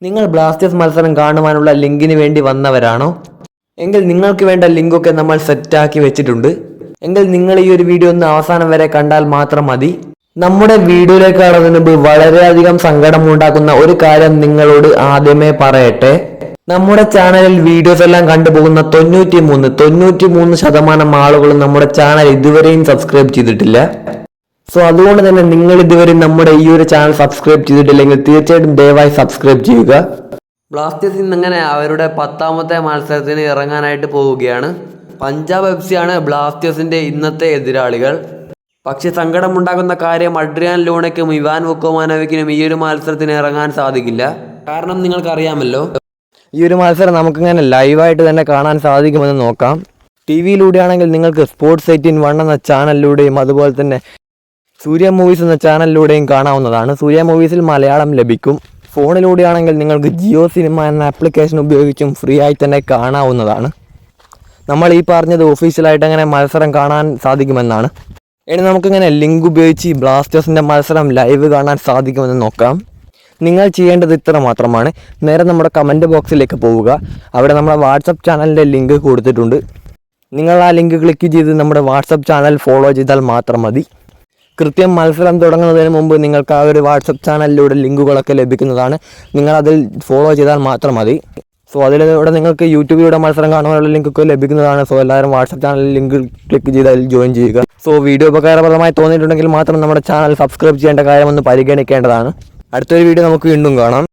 നിങ്ങൾ ബ്ലാസ്റ്റേഴ്സ് മത്സരം കാണുവാനുള്ള ലിങ്കിന് വേണ്ടി വന്നവരാണോ? എങ്കിൽ നിങ്ങൾക്ക് വേണ്ട ലിങ്കൊക്കെ നമ്മൾ സെറ്റാക്കി വെച്ചിട്ടുണ്ട്. എങ്കിൽ നിങ്ങൾ ഈ ഒരു വീഡിയോ ഒന്ന് അവസാനം വരെ കണ്ടാൽ മാത്രം മതി. നമ്മുടെ വീഡിയോയിലേക്ക് കടന്നതിന് മുമ്പ് വളരെയധികം സങ്കടമുണ്ടാക്കുന്ന ഒരു കാര്യം നിങ്ങളോട് ആദ്യമേ പറയട്ടെ. നമ്മുടെ ചാനലിൽ വീഡിയോസ് എല്ലാം കണ്ടുപോകുന്ന 93% ആളുകളും നമ്മുടെ ചാനൽ ഇതുവരെയും സബ്സ്ക്രൈബ് ചെയ്തിട്ടില്ല. സോ അതുകൊണ്ട് തന്നെ നിങ്ങൾ ഇതുവരെ നമ്മുടെ ഈ ഒരു ചാനൽ സബ്സ്ക്രൈബ് ചെയ്തിട്ടില്ലെങ്കിൽ തീർച്ചയായിട്ടും ദയവായി സബ്സ്ക്രൈബ് ചെയ്യുക. ബ്ലാസ്റ്റേഴ്സിൽ നിന്ന് അങ്ങനെ അവരുടെ 10ാമത്തെ മത്സരത്തിന് ഇറങ്ങാനായിട്ട് പോവുകയാണ്. പഞ്ചാബ് FC ആണ് ബ്ലാസ്റ്റേഴ്സിന്റെ ഇന്നത്തെ എതിരാളികൾ. പക്ഷെ സങ്കടമുണ്ടാകുന്ന കാര്യം അഡ്രിയാൻ ലൂണയ്ക്കും ഇവാൻ വുക്കോമാനോവിക്കിനും ഈ ഒരു മത്സരത്തിന് ഇറങ്ങാൻ സാധിക്കില്ല. കാരണം നിങ്ങൾക്കറിയാമല്ലോ, ഈ ഒരു മത്സരം നമുക്കിങ്ങനെ ലൈവായിട്ട് തന്നെ കാണാൻ സാധിക്കുമെന്ന് നോക്കാം. TV-യിലൂടെ ആണെങ്കിൽ നിങ്ങൾക്ക് സ്പോർട്സ് 18 എന്ന ചാനലിലൂടെയും അതുപോലെ തന്നെ സൂര്യ മൂവീസ് എന്ന ചാനലിലൂടെയും കാണാവുന്നതാണ്. സൂര്യ മൂവീസിൽ മലയാളം ലഭിക്കും. ഫോണിലൂടെയാണെങ്കിൽ നിങ്ങൾക്ക് ജിയോ സിനിമ എന്ന ആപ്ലിക്കേഷൻ ഉപയോഗിച്ചും ഫ്രീ ആയി തന്നെ കാണാവുന്നതാണ്. നമ്മൾ ഈ പറഞ്ഞത് ഒഫീഷ്യലായിട്ട് അങ്ങനെ മത്സരം കാണാൻ സാധിക്കുമെന്നാണ്. ഇനി നമുക്കിങ്ങനെ ലിങ്ക് ഉപയോഗിച്ച് ബ്ലാസ്റ്റേഴ്സിൻ്റെ മത്സരം ലൈവ് കാണാൻ സാധിക്കുമെന്ന് നോക്കാം. നിങ്ങൾ ചെയ്യേണ്ടത് ഇത്ര മാത്രമാണ്. നേരെ നമ്മുടെ കമൻറ്റ് ബോക്സിലേക്ക് പോവുക. അവിടെ നമ്മുടെ വാട്സപ്പ് ചാനലിൻ്റെ ലിങ്ക് കൊടുത്തിട്ടുണ്ട്. നിങ്ങൾ ആ ലിങ്ക് ക്ലിക്ക് ചെയ്ത് നമ്മുടെ വാട്സപ്പ് ചാനൽ ഫോളോ ചെയ്താൽ മാത്രം മതി. കൃത്യം മത്സരം തുടങ്ങുന്നതിന് മുമ്പ് നിങ്ങൾക്ക് ആ ഒരു വാട്സപ്പ് ചാനലിലൂടെ ലിങ്കുകളൊക്കെ ലഭിക്കുന്നതാണ്. നിങ്ങൾ അതിൽ ഫോളോ ചെയ്താൽ മാത്രം മതി. സോ അതിലൂടെ നിങ്ങൾക്ക് യൂട്യൂബിലൂടെ മത്സരം കാണുവാനുള്ള ലിങ്കൊക്കെ ലഭിക്കുന്നതാണ്. സോ എല്ലാവരും വാട്സപ്പ് ചാനലിൽ ലിങ്ക് ക്ലിക്ക് ചെയ്ത് അതിൽ ജോയിൻ ചെയ്യുക. സോ വീഡിയോ ഉപകാരപ്രദമായി തോന്നിയിട്ടുണ്ടെങ്കിൽ മാത്രം നമ്മുടെ ചാനൽ സബ്സ്ക്രൈബ് ചെയ്യേണ്ട കാര്യമൊന്ന് പരിഗണിക്കേണ്ടതാണ്. അടുത്തൊരു വീഡിയോ നമുക്ക് വീണ്ടും കാണാം.